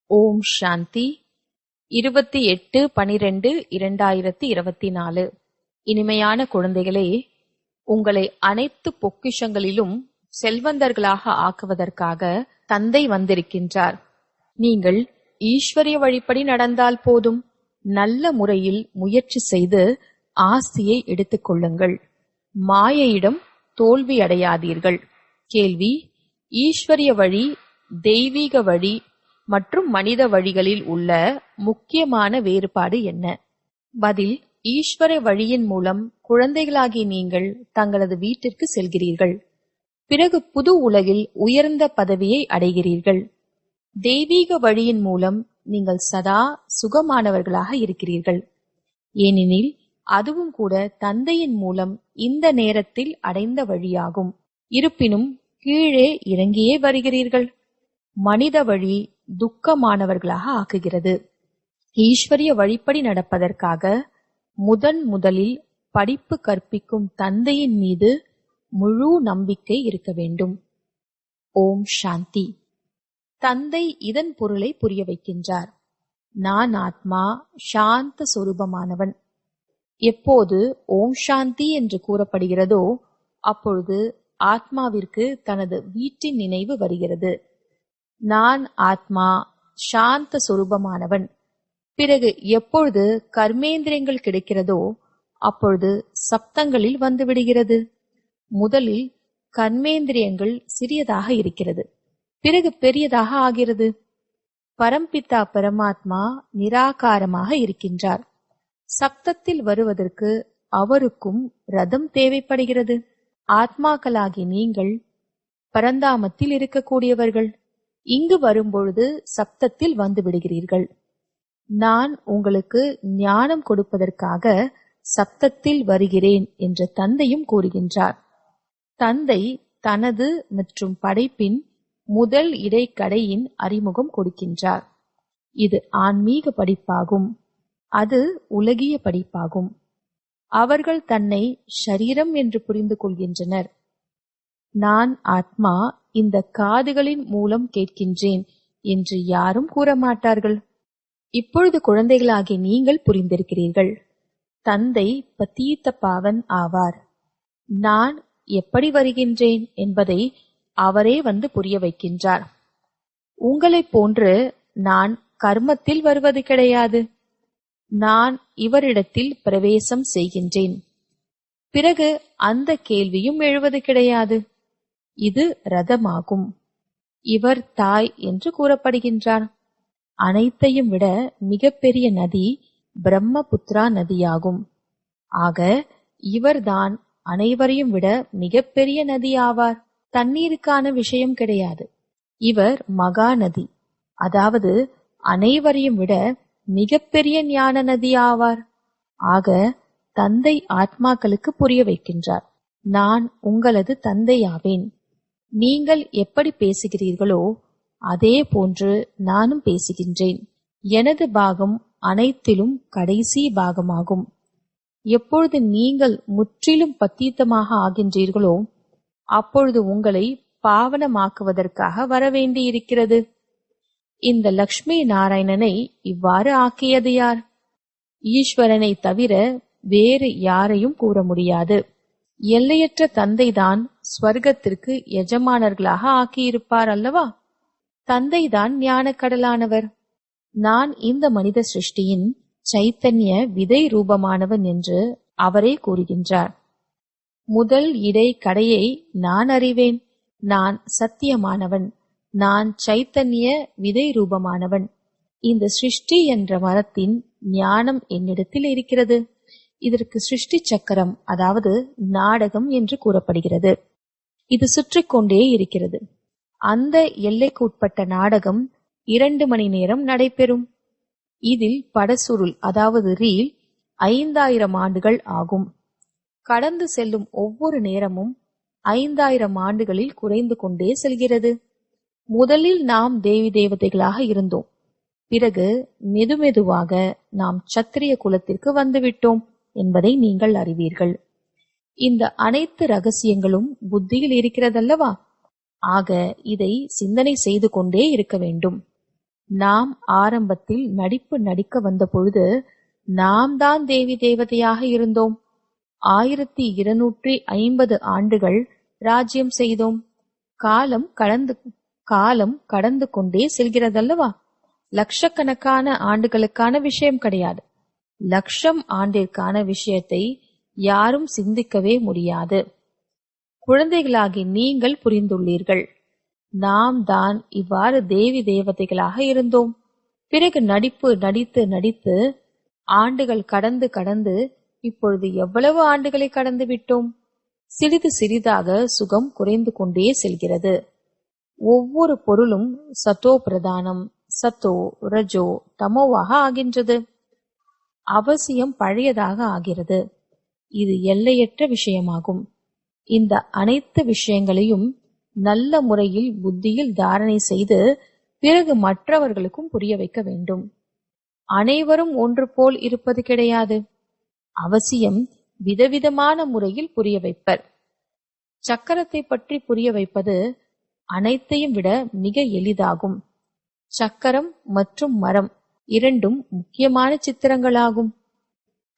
ஓம் சாந்தி. 28/12/2024. இனிமையான குழந்தைகளே, உங்களை அனைத்து பொக்கிஷங்களிலும் செல்வந்தர்களாக ஆக்குவதற்காக தந்தை வந்திருக்கின்றார். நீங்கள் ஈஸ்வரிய வழிப்படி நடந்தால் போதும். நல்ல முறையில் முயற்சி செய்து ஆஸ்தியை எடுத்துக்கொள்ளுங்கள். மாயையிடம் தோல்வி அடையாதீர்கள். கேள்வி: ஈஸ்வரிய வழி, தெய்வீக வழி மற்றும் மனித வழிகளில் உள்ள முக்கியமான வேறுபாடு என்ன? பதில்: ஈஸ்வர வழியின் மூலம் குழந்தைகளாகி நீங்கள் தங்களது வீட்டிற்கு செல்கிறீர்கள். பிறகு புது உலகில் உயர்ந்த பதவியை அடைகிறீர்கள். தெய்வீக வழியின் மூலம் நீங்கள் சதா சுகமானவர்களாக இருக்கிறீர்கள். ஏனெனில் அதுவும் கூட தந்தையின் மூலம் இந்த நேரத்தில் அடைந்த வழியாகும். இருப்பினும் கீழே இறங்கியே வருகிறீர்கள். மனித வழி துக்கமானவர்களாக ஆக்குகிறது. ஈஸ்வரிய வழிப்படி நடப்பதற்காக முதலில் படிப்பு கற்பிக்கும் தந்தையின் மீது முழு நம்பிக்கை இருக்க வேண்டும். ஓம் சாந்தி. தந்தை இதன் பொருளை புரிய வைக்கின்றார். நான் ஆத்மா சாந்த சொரூபமானவன். எப்போது ஓம் சாந்தி என்று கூறப்படுகிறதோ அப்பொழுது ஆத்மாவிற்கு தனது வீட்டின் நினைவு வருகிறது. நான் ஆத்மா சாந்த சொரூபமானவன். பிறகு எப்பொழுது கர்மேந்திரியங்கள் கிடைக்கிறதோ அப்பொழுது சப்தங்களில் வந்துவிடுகிறது. முதலில் கர்மேந்திரியங்கள் சிறியதாக இருக்கிறது, பிறகு பெரியதாக ஆகிறது. பரம்பிதா பரமாத்மா நிராகாரமாக இருக்கின்றார். சப்தத்தில் வருவதற்கு அவருக்கும் ரதம் தேவைப்படுகிறது. ஆத்மாக்களாகி நீங்கள் பரந்தாமத்தில் இருக்கக்கூடியவர்கள். இங்கு வரும்பொழுது சப்தத்தில் வந்து விடுகிறீர்கள். நான் உங்களுக்கு ஞானம் கொடுப்பதற்காக சப்தத்தில் வருகிறேன் என்று தந்தையும் கூறுகின்றார். தந்தை தனது மற்றும் படைப்பின் முதல் இடைக்கடையின் அறிமுகம் கொடுக்கின்றார். இது ஆன்மீக படிப்பாகும், அது உலகிய படிப்பாகும். அவர்கள் தன்னை ஷரீரம் என்று புரிந்து கொள்கின்றனர். நான் ஆத்மா இந்த காதுகளின் மூலம் கேட்கின்றேன் என்று யாரும் கூற மாட்டார்கள். இப்பொழுது குழந்தைகளாகி நீங்கள் புரிந்திருக்கிறீர்கள். தந்தை பதீத்த பாவன் ஆவார். நான் எப்படி வருகின்றேன் என்பதை அவரே வந்து புரிய வைக்கின்றார். உங்களைப் போன்று நான் கர்மத்தில் வருவது கிடையாது. நான் இவரிடத்தில் பிரவேசம் செய்கின்றேன். பிறகு அந்த கேள்வியும் எழுவது கிடையாது. இது ரதமாகும். இவர் தாய் என்று கூறப்படுகின்றார். அனைத்தையும் விட மிகப்பெரிய நதி பிரம்மபுத்திரா நதியாகும். ஆக இவர்தான் அனைவரையும் விட மிகப்பெரிய நதி ஆவார். தண்ணீருக்கான விஷயம் கிடையாது. இவர் மகா நதி, அதாவது அனைவரையும் விட மிகப்பெரிய ஞான நதி ஆவார். ஆக தந்தை ஆத்மாக்களுக்கு புரிய வைக்கின்றார். நான் உங்களது தந்தையாவேன். நீங்கள் எப்படி பேசுகிறீர்களோ அதே போன்று நானும் பேசுகின்றேன். எனது பாகம் அனைத்திலும் கடைசி பாகமாகும். எப்பொழுது நீங்கள் முற்றிலும் பத்தீத்தமாக ஆகின்றீர்களோ அப்பொழுது உங்களை பாவனமாக்குவதற்காக வரவேண்டி இருக்கிறது. இந்த லக்ஷ்மி நாராயணனை இவ்வாறு ஆக்கியது யார்? ஈஸ்வரனை தவிர வேறு யாரையும் கூற முடியாது. எல்லையற்ற தந்தைதான் ஸ்வர்க்கத்திற்கு எஜமானர்களாக ஆக்கியிருப்பார் அல்லவா? தந்தைதான் ஞானக்கடலானவர். நான் இந்த மனித சிருஷ்டியின் சைத்தன்ய விதை ரூபமானவன் என்று அவரே கூறுகின்றார். முதல் இடை கடையை நான் அறிவேன். நான் சத்தியமானவன். நான் சைத்தன்ய விதை ரூபமானவன். இந்த சிருஷ்டி என்ற மரத்தின் ஞானம் என்னிடத்தில் இருக்கிறது. இதற்கு சிருஷ்டி சக்கரம், அதாவது நாடகம் என்று கூறப்படுகிறது. இது சுற்றிக்கொண்டே இருக்கிறது. அந்த எல்லைக்கு உட்பட்ட நாடகம் 2 மணி நேரம் நடைபெறும். இதில் படசுருள், அதாவது ரீல் 5000 ஆண்டுகள் ஆகும். கடந்து செல்லும் ஒவ்வொரு நேரமும் 5000 ஆண்டுகளில் குறைந்து கொண்டே செல்கிறது. முதலில் நாம் தேவி தேவதைகளாக இருந்தோம். பிறகு மெதுமெதுவாக நாம் சத்திரிய குலத்திற்கு வந்துவிட்டோம் என்பதை நீங்கள் அறிவீர்கள். இந்த அனைத்து ரகசியங்களும் புத்தியில் இருக்கிறதல்லவா? ஆக இதை சிந்தனை செய்து கொண்டே இருக்க வேண்டும். நாம் ஆரம்பத்தில் நடிப்பு நடிக்க வந்த பொழுது நாம் தான் தேவி தேவதையாக இருந்தோம். 1250 ஆண்டுகள் ராஜ்யம் செய்தோம். காலம் கடந்து கொண்டே செல்கிறதல்லவா? லட்சக்கணக்கான ஆண்டுகளுக்கான விஷயம் கிடையாது. 1,00,000 ஆண்டிற்கான விஷயத்தை யாரும் சிந்திக்கவே முடியாது. குழந்தைகளாகி நீங்கள் புரிந்துள்ளீர்கள். நாம் தான் இவ்வாறு தேவி தேவதைகளாக இருந்தோம். பிறகு நடிப்பு நடித்து நடித்து ஆண்டுகள் கடந்து கடந்து இப்பொழுது எவ்வளவு ஆண்டுகளை கடந்து விட்டோம். சிறிது சிறிதாக சுகம் குறைந்து கொண்டே செல்கிறது. ஒவ்வொரு பொருளும் சத்தோ பிரதானம், சத்தோ ரஜோ தமோவாக ஆகின்றது. அவசியம் பழையதாக ஆகிறது. இது எல்லையற்ற விஷயமாகும். இந்த அனைத்து விஷயங்களையும் நல்ல முறையில் புத்தியில் தாரணை செய்து பிறகு மற்றவர்களுக்கும் புரிய வைக்க வேண்டும். அனைவரும் ஒன்று போல் இருப்பது கிடையாது. அவசியம் விதவிதமான முறையில் புரிய வைப்பர். சக்கரத்தை பற்றி புரிய வைப்பது அனைத்தையும் விட மிக எளிதாகும். சக்கரம் மற்றும் மரம் இரண்டும் முக்கியமான சித்திரங்களாகும்.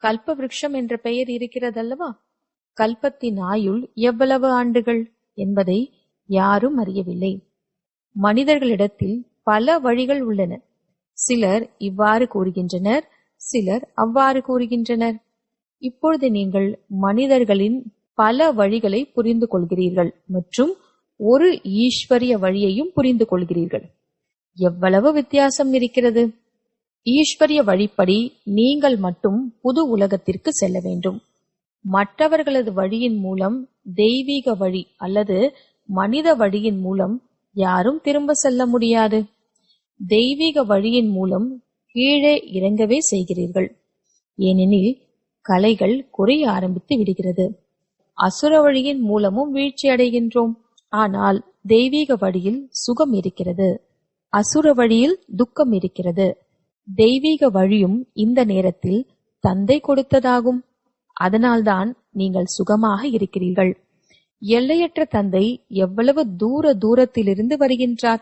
கல்ப விருட்சம் என்ற பெயர் இருக்கிறதல்லவா? கல்பத்தின் ஆயுள் எவ்வளவு ஆண்டுகள் என்பதை யாரும் அறியவில்லை. மனிதர்களிடத்தில் பல வழிகள் உள்ளன. சிலர் இவ்வாறு கூறுகின்றனர், சிலர் அவ்வாறு கூறுகின்றனர். இப்பொழுது நீங்கள் மனிதர்களின் பல வழிகளை புரிந்து கொள்கிறீர்கள் மற்றும் ஒரு ஈஸ்வரிய வழியையும் புரிந்து கொள்கிறீர்கள். எவ்வளவு வித்தியாசம் இருக்கிறது! ஈஸ்வரிய வழிப்படி நீங்கள் மட்டும் புது உலகத்திற்கு செல்ல வேண்டும். மற்றவர்களது வழியின் மூலம், தெய்வீக வழி அல்லது மனித வழியின் மூலம் யாரும் திரும்ப செல்ல முடியாது. தெய்வீக வழியின் மூலம் கீழே இறங்கவே செய்கிறீர்கள். ஏனெனில் கலைகள் குறைய ஆரம்பித்து விடுகிறது. அசுர வழியின் மூலமும் வீழ்ச்சி அடைகின்றோம். ஆனால் தெய்வீக வழியில் சுகம் இருக்கிறது, அசுர வழியில் துக்கம் இருக்கிறது. தெய்வீக வழியும் இந்த நேரத்தில் தந்தை கொடுத்ததாகும். அதனால்தான் நீங்கள் சுகமாக இருக்கிறீர்கள். எல்லையற்ற தந்தை எவ்வளவு தூரத்திலிருந்து வருகின்றார்.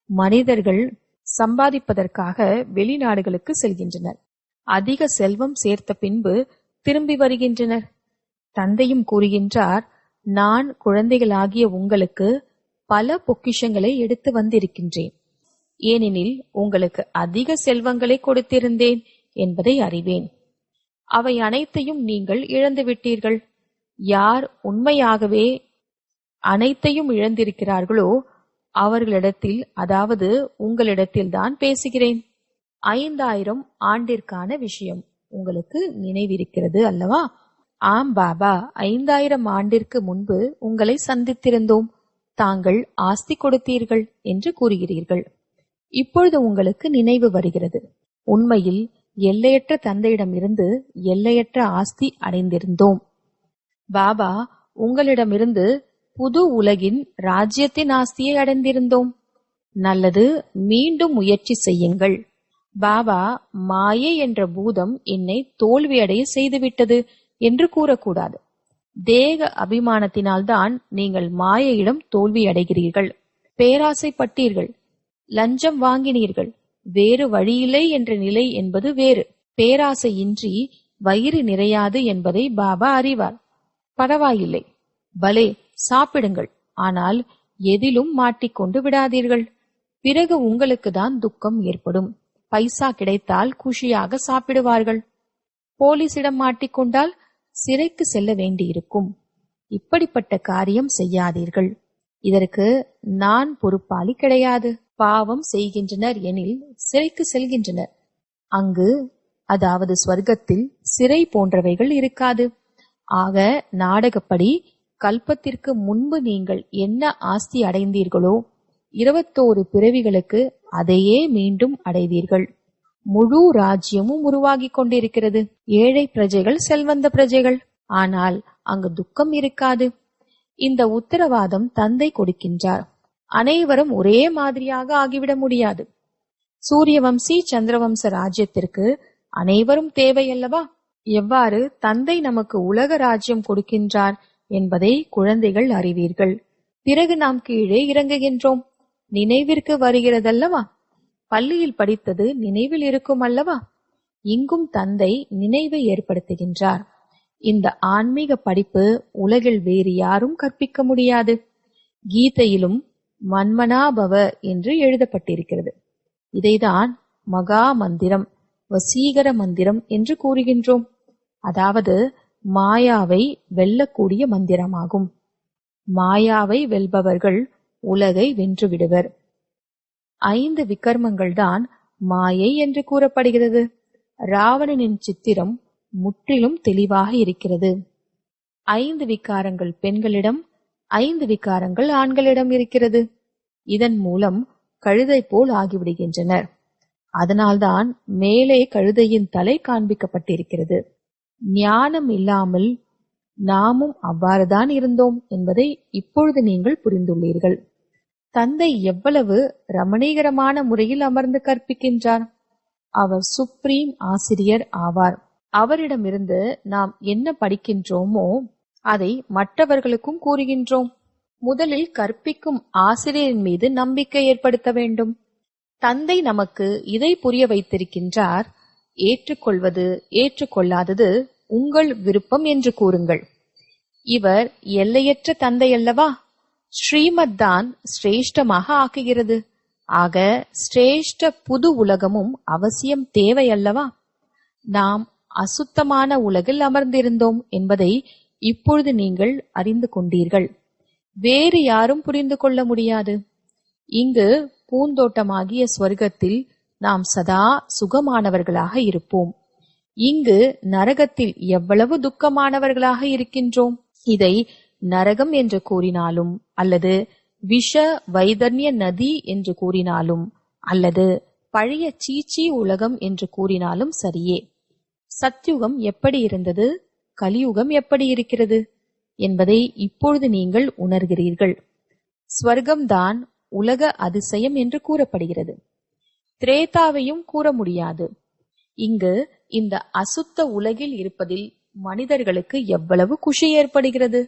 மனிதர்கள் சம்பாதிப்பதற்காக வெளிநாடுகளுக்கு செல்கின்றனர். அதிக செல்வம் சேர்த்த பின்பு திரும்பி வருகின்றனர். தந்தையும் கூறுகின்றார், நான் குழந்தைகளாகிய உங்களுக்கு பல பொக்கிஷங்களை எடுத்து வந்திருக்கின்றேன். ஏனெனில் உங்களுக்கு அதிக செல்வங்களை கொடுத்திருந்தேன் என்பதை அறிவேன். அவை அனைத்தையும் நீங்கள் இழந்துவிட்டீர்கள். யார் உண்மையாகவே அனைத்தையும் இழந்திருக்கிறார்களோ அவர்களிடத்தில், அதாவது உங்களிடத்தில் தான் பேசுகிறேன். 5000 ஆண்டிற்கான விஷயம் உங்களுக்கு நினைவிருக்கிறது அல்லவா? ஆம் பாபா, 5000 ஆண்டிற்கு முன்பு உங்களை சந்தித்திருந்தோம். தாங்கள் ஆஸ்தி கொடுத்தீர்கள் என்று கூறுகிறீர்கள். இப்பொழுது உங்களுக்கு நினைவு வருகிறது. உண்மையில் எல்லையற்ற தந்தையிடமிருந்து எல்லையற்ற ஆஸ்தி அடைந்திருந்தோம். பாபா, உங்களிடமிருந்து புது உலகின் ராஜ்யத்தின் ஆஸ்தியை அடைந்திருந்தோம். நல்லது, மீண்டும் முயற்சி செய்யுங்கள். பாபா, மாயை என்ற பூதம் என்னை தோல்வியடைய செய்துவிட்டது என்று கூறக்கூடாது. தேக அபிமானத்தினால்தான் நீங்கள் மாயையிடம் தோல்வி அடைகிறீர்கள். பேராசைப்பட்டீர்கள், லஞ்சம் வாங்கினீர்கள். வேறு வழியில்லை என்ற நிலை என்பது வேறு. பேராசையின்றி வயிறு நிறையாது என்பதை பாபா அறிவார். பரவாயில்லை, பலே, சாப்பிடுங்கள். ஆனால் எதிலும் மாட்டிக்கொண்டு விடாதீர்கள். பிறகு உங்களுக்கு தான் துக்கம் ஏற்படும். பைசா கிடைத்தால் குஷியாக சாப்பிடுவார்கள். போலீசிடம் மாட்டிக்கொண்டால் சிறைக்கு செல்ல வேண்டியிருக்கும். இப்படிப்பட்ட காரியம் செய்யாதீர்கள். இதற்கு நான் பொறுப்பாளி கிடையாது. பாவம் செய்கின்றனர் எனில் சிறைக்கு செல்கின்றனர். அங்கு, அதாவது ஸ்வர்க்கத்தில் சிறை போன்றவைகள் இருக்காது. ஆக நாடகப்படி கல்பத்திற்கு முன்பு நீங்கள் என்ன ஆஸ்தி அடைந்தீர்களோ 21 பிறவிகளுக்கு அதையே மீண்டும் அடைவீர்கள். முழு ராஜ்யமும் உருவாகி கொண்டிருக்கிறது. ஏழை பிரஜைகள், செல்வந்த பிரஜைகள். ஆனால் அங்கு துக்கம் இருக்காது. இந்த உத்தரவாதம் தந்தை கொடுக்கின்றார். அனைவரும் ஒரே மாதிரியாக ஆகிவிட முடியாது. சூரியவம்சி சந்திரவம்ச ராஜ்யத்திற்கு அனைவரும் தேவையல்லவா? எவ்வாறு தந்தை நமக்கு உலக ராஜ்யம் கொடுக்கின்றார் என்பதை குழந்தைகள் அறிவீர்கள். பிறகு நாம் கீழே இறங்குகின்றோம். நினைவிற்கு வருகிறதல்லவா? பள்ளியில் படித்தது நினைவில் இருக்கும் அல்லவா? இங்கும் தந்தை நினைவை ஏற்படுத்துகின்றார். இந்த ஆன்மீக படிப்பு உலகில் வேறு யாரும் கற்பிக்க முடியாது. கீதையிலும் மன்மனாபவ என்று எழுதப்பட்டிருக்கிறது. இதைதான் மகா மந்திரம், வசீகர மந்திரம் என்று கூறுகின்றோம். அதாவது மாயாவை வெல்லக்கூடிய மந்திரமாகும். மாயாவை வெல்பவர்கள் உலகை வென்றுவிடுவர். 5 விகர்மங்கள் தான் மாயை என்று கூறப்படுகிறது. ராவணனின் சித்திரம் முற்றிலும் தெளிவாக இருக்கிறது. 5 விகாரங்கள் பெண்களிடம், 5 விகாரங்கள் ஆண்களிடம் இருக்கிறது. இதன் மூலம் கழுதை போல் ஆகிவிடுகின்றனர். அதனால்தான் மேலே கழுதையின் தலை காண்பிக்கப்பட்டிருக்கிறது. ஞானம் இல்லாமல் நாமும் அவ்வாறுதான் இருந்தோம் என்பதை இப்பொழுது நீங்கள் புரிந்துள்ளீர்கள். தந்தை எவ்வளவு ரமணீகரமான முறையில் அமர்ந்து கற்பிக்கின்றார். அவர் சுப்ரீம் ஆசிரியர் ஆவார். அவரிடமிருந்து நாம் என்ன படிக்கின்றோமோ அதை மற்றவர்களுக்கும் கூறுகின்றோம். முதலில் கற்பிக்கும் ஆசிரியரின் மீது நம்பிக்கை ஏற்படுத்த வேண்டும். தந்தை நமக்கு இதை புரிய வைத்திருக்கின்றார். ஏற்றுக்கொள்வது ஏற்றுக்கொள்ளாதது உங்கள் விருப்பம் என்று கூறுங்கள். இவர் எல்லையற்ற தந்தை அல்லவா? ஸ்ரீமத் தான் சிரேஷ்டமாக ஆக்குகிறது. ஆக சிரேஷ்ட புது உலகமும் அவசியம் தேவை அல்லவா? நாம் அசுத்தமான உலகில் அமர்ந்திருந்தோம் என்பதை இப்பொழுது நீங்கள் அறிந்து கொண்டீர்கள். வேறு யாரும் புரிந்து கொள்ள முடியாது. இங்கு பூந்தோட்டமாகிய ஸ்வர்க்கத்தில் நாம் சதா சுகமானவர்களாக இருப்போம். இங்கு நரகத்தில் எவ்வளவு துக்கமானவர்களாக இருக்கின்றோம். இதை நரகம் என்று கூறினாலும், அல்லது விஷ வைதர்ணிய நதி என்று கூறினாலும், அல்லது பழைய சீச்சி உலகம் என்று கூறினாலும் சரியே. சத்யுகம் எப்படி இருந்தது, கலியுகம் எப்படி இருக்கிறது என்பதை இப்பொழுது நீங்கள் உணர்கிறீர்கள். ஸ்வர்க்கம்தான் உலக அதிசயம் என்று கூறப்படுகிறது. திரேதாவையும் கூற முடியாது. இங்கு இந்த அசுத்த உலகில் இருப்பதில் மனிதர்களுக்கு எவ்வளவு குஷி ஏற்படுகிறது.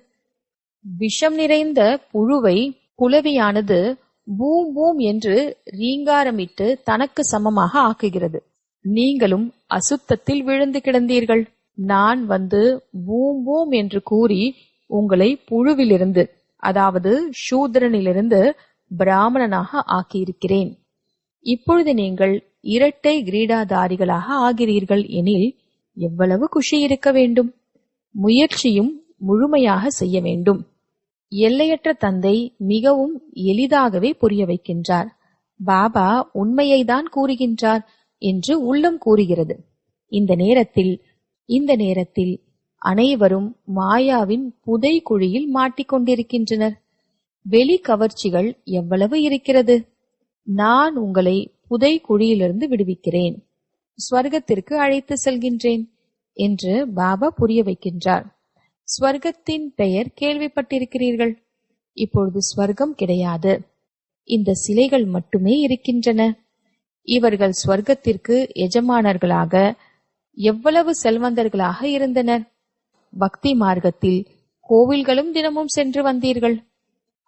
விஷம் நிறைந்த புழுவை குளவியானது பூம் பூம் என்று ரீங்காரமிட்டு தனக்கு சமமாக ஆக்குகிறது. நீங்களும் அசுத்தத்தில் விழுந்து கிடந்தீர்கள். நான் வந்து பூம் பூம் என்று கூறி உங்களை புழுவிலிருந்து, அதாவது சூத்திரனிலிருந்து பிராமணனாக ஆக்கியிருக்கிறேன். இப்பொழுது நீங்கள் இரட்டை கிரீடாதாரிகளாக ஆகிறீர்கள் எனில் எவ்வளவு குஷி இருக்க வேண்டும். முயற்சியும் முழுமையாக செய்ய வேண்டும். எல்லையற்ற தந்தை மிகவும் எளிதாகவே புரிய வைக்கின்றார். பாபா உண்மையை தான் கூறுகின்றார் என்று உள்ளம் கூறுகிறது. இந்த நேரத்தில் அனைவரும் மாயாவின் புதை குழியில் மாட்டிக்கொண்டிருக்கின்றனர். வெளி கவர்ச்சிகள் எவ்வளவு இருக்கிறது. நான் உங்களை புதை குழியிலிருந்து விடுவிக்கிறேன், ஸ்வர்க்கத்திற்கு அழைத்து செல்கின்றேன் என்று பாபா புரிய வைக்கின்றார். ஸ்வர்க்கத்தின் பெயர் கேள்விப்பட்டிருக்கிறீர்கள். இப்பொழுது ஸ்வர்க்கம் கிடையாது. இந்த சிலைகள் மட்டுமே இருக்கின்றன. இவர்கள் ஸ்வர்க்கத்திற்கு எஜமானர்களாக எவ்வளவு செல்வந்தர்களாக இருந்தனர். பக்தி மார்க்கத்தில் கோவில்களும் தினமும் சென்று வந்தீர்கள்.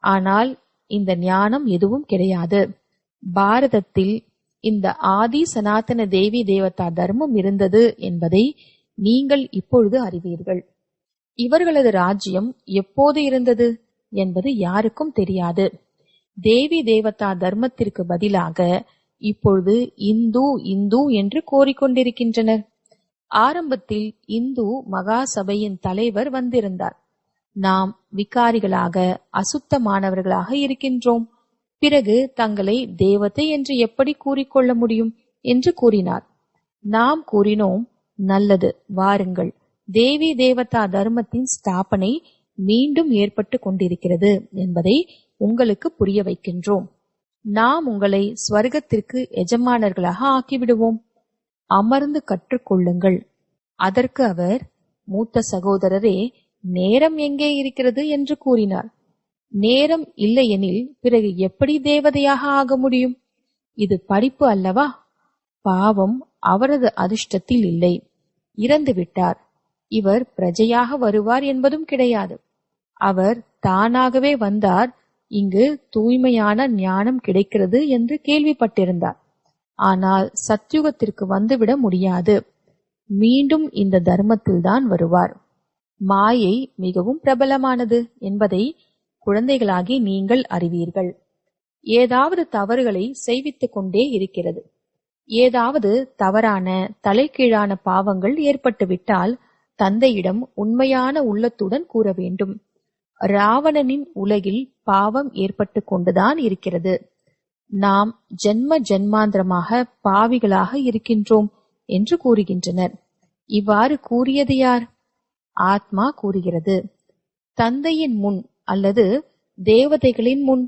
ஆனால் இந்த ஞானம் எதுவும் கிடையாது. பாரதத்தில் இந்த ஆதி சனாதன தேவி தேவதா தர்மம் இருந்தது என்பதை நீங்கள் இப்பொழுது அறிவீர்கள். இவர்களது ராஜ்யம் எப்போது இருந்தது என்பது யாருக்கும் தெரியாது. தேவி தேவதா தர்மத்திற்கு பதிலாக இப்பொழுது இந்து இந்து என்று கோரிக்கொண்டிருக்கின்றனர். ஆரம்பத்தில் இந்து மகா சபையின் தலைவர் வந்திருந்தார். நாம் விகாரிகளாக அசுத்தமானவர்களாக இருக்கின்றோம். பிறகு தங்களை தேவதை என்று எப்படி கூறிக்கொள்ள முடியும் என்று கூறினார். நாம் கூறினோம், நல்லது, வாருங்கள், தேவி தேவதா தர்மத்தின் ஸ்தாபனை மீண்டும் ஏற்பட்டு கொண்டிருக்கிறது என்பதை உங்களுக்கு புரிய வைக்கின்றோம். நாம் உங்களை ஸ்வர்க்கத்திற்கு எஜமானர்களாக ஆக்கிவிடுவோம். அமர்ந்து கற்றுக்கொள்ளுங்கள். அதற்கு அவர், மூத்த சகோதரரே, நேரம் எங்கே இருக்கிறது என்று கூறினார். நேரம் இல்லையெனில் பிறகு எப்படி தேவதையாக ஆக முடியும்? இது படிப்பு அல்லவா? பாவம் அவரது அதிர்ஷ்டத்தில் இல்லை, இறந்து விட்டார். இவர் பிரஜையாக வருவார் என்பதும் கிடையாது. அவர் தானாகவே வந்தார். இங்கு தூய்மையான ஞானம் கிடைக்கிறது என்று கேள்விப்பட்டிருந்தார். ஆனால் சத்யுகத்திற்கு வந்துவிட முடியாது. மீண்டும் இந்த தர்மத்தில்தான் வருவார். மாயை மிகவும் பிரபலமானது என்பதை குழந்தைகளாகி நீங்கள் அறிவீர்கள். ஏதாவது தவறுகளை செய்வித்துக் கொண்டே இருக்கிறது. ஏதாவது தவறான தலைகீழான பாவங்கள் ஏற்பட்டுவிட்டால் தந்தையிடம் உண்மையான உள்ளத்துடன் கூற வேண்டும். ராவணனின் உலகில் பாவம் ஏற்பட்டு கொண்டுதான் இருக்கிறது. நாம் ஜென்ம ஜென்மாந்திரமாக பாவிகளாக இருக்கின்றோம் என்று கூறுகின்றனர். இவ்வாறு கூறியது யார்? ஆத்மா கூறுகிறது. தந்தையின் முன் அல்லது தேவதைகளின் முன்.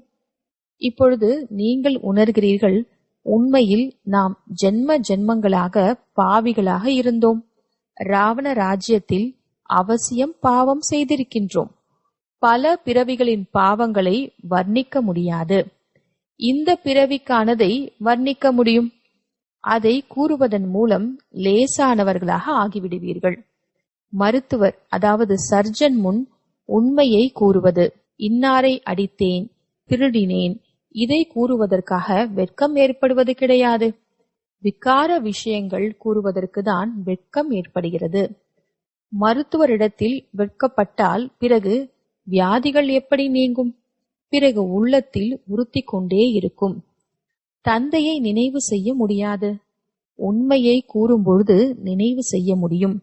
இப்பொழுது நீங்கள் உணர்கிறீர்கள், உண்மையில் நாம் ஜென்ம ஜென்மங்களாக பாவிகளாக இருந்தோம். ராவண ராஜ்யத்தில் அவசியம் பாவம் செய்திருக்கின்றோம். பல பிறவிகளின் பாவங்களை வர்ணிக்க முடியாது. இந்த பிறவிக்கானதை வர்ணிக்க முடியும். அதை கூறுவதன் மூலம் லேசானவர்களாக ஆகிவிடுவீர்கள். மருத்துவர் அதாவது சர்ஜன் முன் உண்மையை கூறுவது, இன்னாரை அடித்தேன், திருடினேன், இதை கூறுவதற்காக வெட்கம் ஏற்படுவது கிடையாது. விகார விஷயங்கள் கூறுவதற்கு தான் வெட்கம் ஏற்படுகிறது. மருத்துவரிடத்தில் வெட்கப்பட்டால் பிறகு வியாதிகள் எப்படி நீங்கும்? பிறகு உள்ளத்தில் உறுத்தி கொண்டே இருக்கும். தந்தையை நினைவு செய்ய முடியாது. உண்மையை கூறும்பொழுது நினைவு செய்ய முடியும்.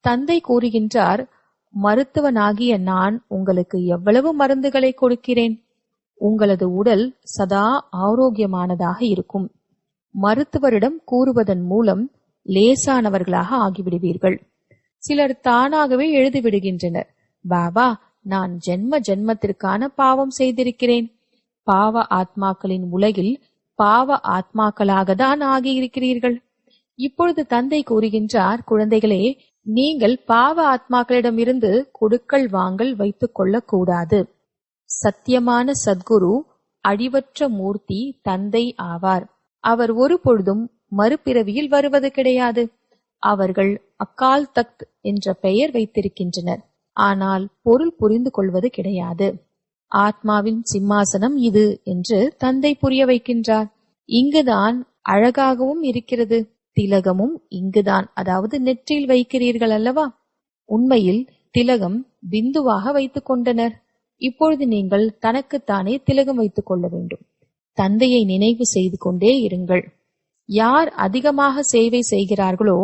தந்தை கூறுகின்றார், மருத்துவனாகிய நான் உங்களுக்கு எவ்வளவு மருந்துகளை கொடுக்கிறேன். உங்களது உடல் சதா ஆரோக்கியமானதாக இருக்கும். மருத்துவரிடம் கூறுவதன் மூலம் லேசானவர்களாக ஆகிவிடுவீர்கள். சிலர் தானாகவே எழுதிவிடுகின்றனர், பாபா, நான் ஜென்ம ஜென்மத்திற்கான பாவம் செய்திருக்கிறேன். பாவ ஆத்மாக்களின் உலகில் பாவ ஆத்மாக்களாக தான் ஆகியிருக்கிறீர்கள். இப்பொழுது தந்தை கூறுகின்றார், குழந்தைகளே, நீங்கள் பாவ ஆத்மாக்களிடமிருந்து கொடுக்கல் வாங்கல் வைத்துக் கொள்ளக் கூடாது. சத்தியமான சத்குரு அழிவற்ற மூர்த்தி தந்தை ஆவார். அவர் ஒரு பொழுதும் மறுபிறவியில் வருவது கிடையாது. அவர்கள் அகால் தக்த் என்ற பெயர் வைத்திருக்கின்றனர். ஆனால் பொருள் புரிந்து கொள்வது கிடையாது. ஆத்மாவின் சிம்மாசனம் இது என்று தந்தை புரிய வைக்கின்றார். இங்குதான் அழகாகவும் இருக்கிறது. திலகமும் இங்குதான், அதாவது நெற்றியில் வைக்கிறீர்கள் அல்லவா? உண்மையில் திலகம் பிந்துவாக வைத்துக் கொண்டனர். இப்பொழுது நீங்கள் தனக்குத்தானே திலகம் வைத்துக் கொள்ள வேண்டும். தந்தையை நினைவு செய்து கொண்டே இருங்கள். யார் அதிகமாக சேவை செய்கிறார்களோ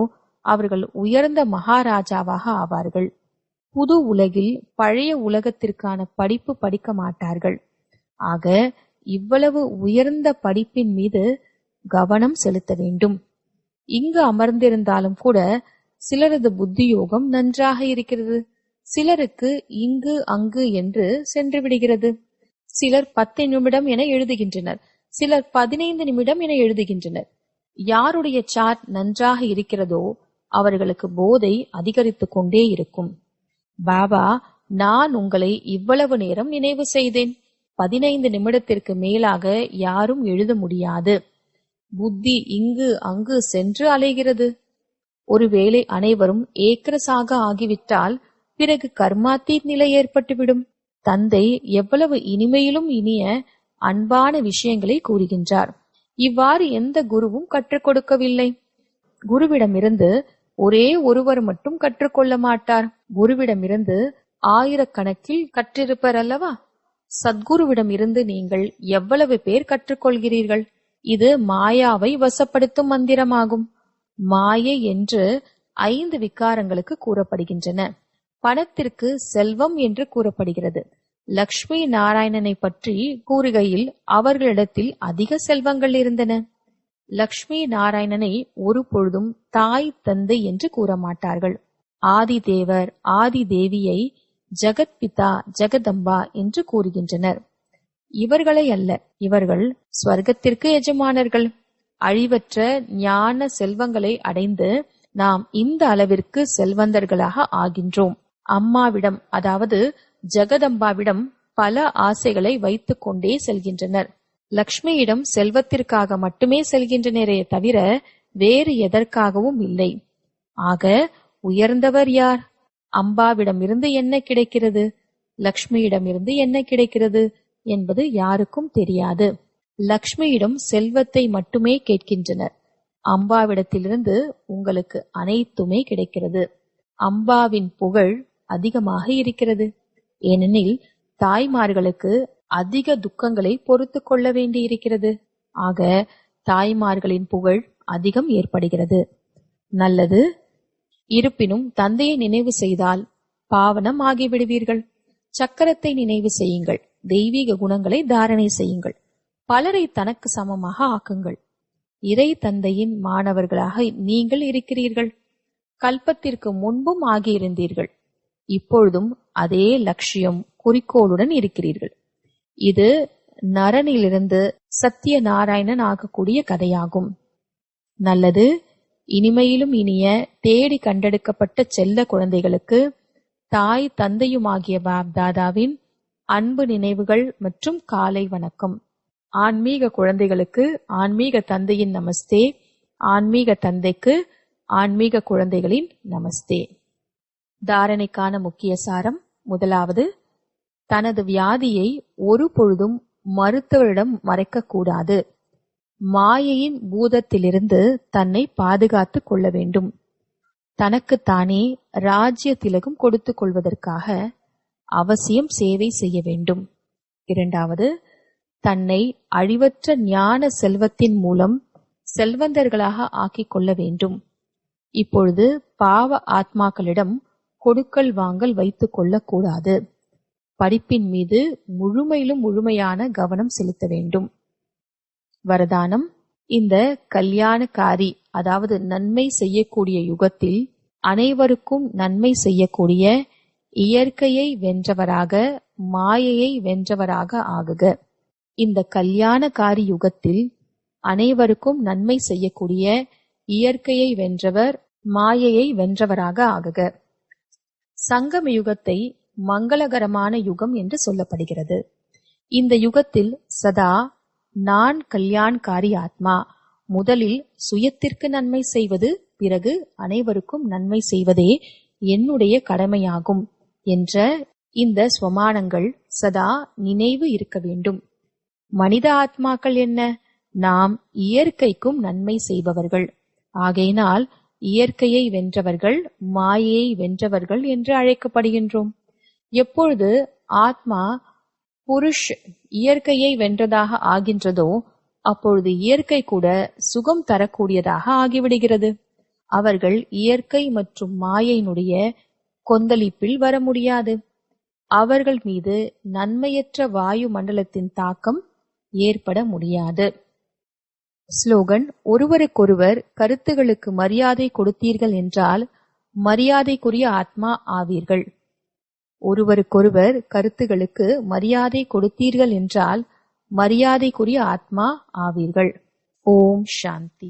அவர்கள் உயர்ந்த மகாராஜாவாக ஆவார்கள். புது உலகில் பழைய உலகத்திற்கான படிப்பு படிக்க மாட்டார்கள். ஆக இவ்வளவு உயர்ந்த படிப்பின் மீது கவனம் செலுத்த வேண்டும். இங்கு அமர்ந்திருந்தாலும் கூட சிலரது புத்தியோகம் நன்றாக இருக்கிறது. சிலருக்கு இங்கு அங்கு என்று சென்று விடுகிறது. சிலர் 10 நிமிடம் என எழுதுகின்றனர், சிலர் 15 நிமிடம் என எழுதுகின்றனர். யாருடைய சார்ட் நன்றாக இருக்கிறதோ அவர்களுக்கு போதை அதிகரித்து கொண்டே இருக்கும். பாபா, நான் உங்களை இவ்வளவு நேரம் நினைவு செய்தேன். 15 நிமிடத்திற்கு மேலாக யாரும் எழுத முடியாது. புத்தி இங்கு அங்கு சென்று அலைகிறது. ஒருவேளை அனைவரும் ஏக்கரசாக ஆகிவிட்டால் பிறகு கர்மாத்தீத் நிலை ஏற்பட்டுவிடும். தந்தை எவ்வளவு இனிமையிலும் இனிய அன்பான விஷயங்களை கூறுகின்றார். இவ்வாறு எந்த குருவும் கற்றுக் கொடுக்கவில்லை. குருவிடமிருந்து ஒரே ஒருவர் மட்டும் கற்றுக்கொள்ள மாட்டார். குருவிடமிருந்து ஆயிரக்கணக்கில் கற்றிருப்பர் அல்லவா? சத்குருவிடம் இருந்து நீங்கள் எவ்வளவு பேர் கற்றுக்கொள்கிறீர்கள்? இது மாயாவை வசப்படுத்தும் மந்திரமாகும். மாயை என்று 5 விகாரங்களுக்கு கூறப்படுகின்றன. பணத்திற்கு செல்வம் என்று கூறப்படுகிறது. லக்ஷ்மி நாராயணனை பற்றி கூறுகையில் அவர்களிடத்தில் அதிக செல்வங்கள் இருந்தன. லக்ஷ்மி நாராயணனை ஒரு பொழுதும் தாய் தந்தை என்று கூற மாட்டார்கள். ஆதி தேவர் ஆதி தேவியை ஜெகத்பிதா ஜெகதம்பா என்று கூறுகின்றனர். இவர்களை அல்ல, இவர்கள் ஸ்வர்க்கத்திற்கு எஜமானர்கள். அழிவற்ற ஞான செல்வங்களை அடைந்து நாம் இந்த அளவிற்கு செல்வந்தர்களாக ஆகின்றோம். அம்மாவிடம் அதாவது ஜெகதம்பாவிடம் பல ஆசைகளை வைத்துக் கொண்டே செல்கின்றனர். லக்ஷ்மியிடம் செல்வத்திற்காக மட்டுமே செல்கின்றனரே தவிர வேறு எதற்காகவும் இல்லை. ஆக உயர்ந்தவர் யார்? அம்பாவிடமிருந்து என்ன கிடைக்கிறது, லக்ஷ்மியிடமிருந்து என்ன கிடைக்கிறது என்பது யாருக்கும் தெரியாது. லக்ஷ்மியிடம் செல்வத்தை மட்டுமே கேட்கின்றனர். அம்பாவிடத்திலிருந்து உங்களுக்கு அனைத்துமே கிடைக்கிறது. அம்பாவின் புகழ் அதிகமாக இருக்கிறது. ஏனெனில் தாய்மார்களுக்கு அதிக துக்கங்களை பொறுத்து கொள்ள வேண்டியிருக்கிறது. ஆக தாய்மார்களின் புகழ் அதிகம் ஏற்படுகிறது. நல்லது. இருப்பினும் தந்தையை நினைவு செய்தால் பாவனம் ஆகிவிடுவீர்கள். சக்கரத்தை நினைவு செய்யுங்கள். தெய்வீக குணங்களை தாரணை செய்யுங்கள். பலரை தனக்கு சமமாக ஆக்குங்கள். இறை தந்தையின் மாணவர்களாக நீங்கள் இருக்கிறீர்கள். கல்பத்திற்கு முன்பும் ஆகியிருந்தீர்கள். இப்பொழுதும் அதே லட்சியம் குறிக்கோளுடன் இருக்கிறீர்கள். இது நரனிலிருந்து சத்திய நாராயணன் ஆகக்கூடிய கதையாகும். நல்லது. இனிமையிலும் இனிய தேடி கண்டெடுக்கப்பட்ட செல்ல குழந்தைகளுக்கு தாய் தந்தையுமாகிய பாப்தாதாவின் அன்பு நினைவுகள் மற்றும் காலை வணக்கம். ஆன்மீக குழந்தைகளுக்கு ஆன்மீக தந்தையின் நமஸ்தே. ஆன்மீக தந்தைக்கு ஆன்மீக குழந்தைகளின் நமஸ்தே. தாரணைக்கான முக்கிய சாரம். முதலாவது, தனது வியாதியை ஒரு பொழுதும் மருத்துவரிடம் மறைக்கக்கூடாது. மாயையின் பூதத்திலிருந்து தன்னை பாதுகாத்துக் கொள்ள வேண்டும். தனக்குத்தானே ராஜ்ய திலகம் கொடுத்துக் கொள்வதற்காக அவசியம் சேவை செய்ய வேண்டும். இரண்டாவது, தன்னை அழிவற்ற ஞான செல்வத்தின் மூலம் செல்வந்தர்களாக ஆக்கிக் கொள்ள வேண்டும். இப்பொழுது பாவ ஆத்மாக்களிடம் கொடுக்கல் வாங்கல் வைத்துக் கொள்ளக்கூடாது. படிப்பின் மீது முழுமையான கவனம் செலுத்த வேண்டும். வரதானம். இந்த கல்யாணக்காரி அதாவது நன்மை செய்யக்கூடிய யுகத்தில் அனைவருக்கும் நன்மை செய்யக்கூடிய இயற்கையை வென்றவராக மாயையை வென்றவராக ஆகுக. இந்த கல்யாணக்காரி யுகத்தில் அனைவருக்கும் நன்மை செய்யக்கூடிய இயற்கையை வென்றவர் மாயையை வென்றவராக ஆகுக. சங்கம யுகத்தை மங்களகரமான யுகம் என்று சொல்லப்படுகிறது. இந்த யுகத்தில் சதா நான் கல்யாண்காரி ஆத்மா, முதலில் சுயத்திற்கு நன்மை செய்வது, பிறகு அனைவருக்கும் நன்மை செய்வதே என்னுடைய கடமையாகும் என்ற இந்த ஸ்வமானங்கள் சதா நினைவு இருக்க வேண்டும். மனித ஆத்மாக்கள் என்ன? நாம் இயற்கைக்கும் நன்மை செய்பவர்கள். ஆகையினால் இயற்கையை வென்றவர்கள் மாயையை வென்றவர்கள் என்று அழைக்கப்படுகின்றோம். எப்பொழுது ஆத்மா புருஷ் இயற்கையை வென்றதாக ஆகின்றதோ அப்பொழுது இயற்கை கூட சுகம் தரக்கூடியதாக ஆகிவிடுகிறது. அவர்கள் இயற்கை மற்றும் மாயையினுடைய கொந்தளிப்பில் வர முடியாது. அவர்கள் மீது நன்மையற்ற வாயு மண்டலத்தின் தாக்கம் ஏற்பட முடியாது. ஸ்லோகன். ஒருவருக்கொருவர் கருத்துகளுக்கு மரியாதை கொடுத்தீர்கள் என்றால் மரியாதைக்குரிய ஆத்மா ஆவீர்கள். ஒருவருக்கொருவர் கருத்துகளுக்கு மரியாதை கொடுத்தீர்கள் என்றால் மரியாதைக்குரிய ஆத்மா ஆவீர்கள். ஓம் சாந்தி.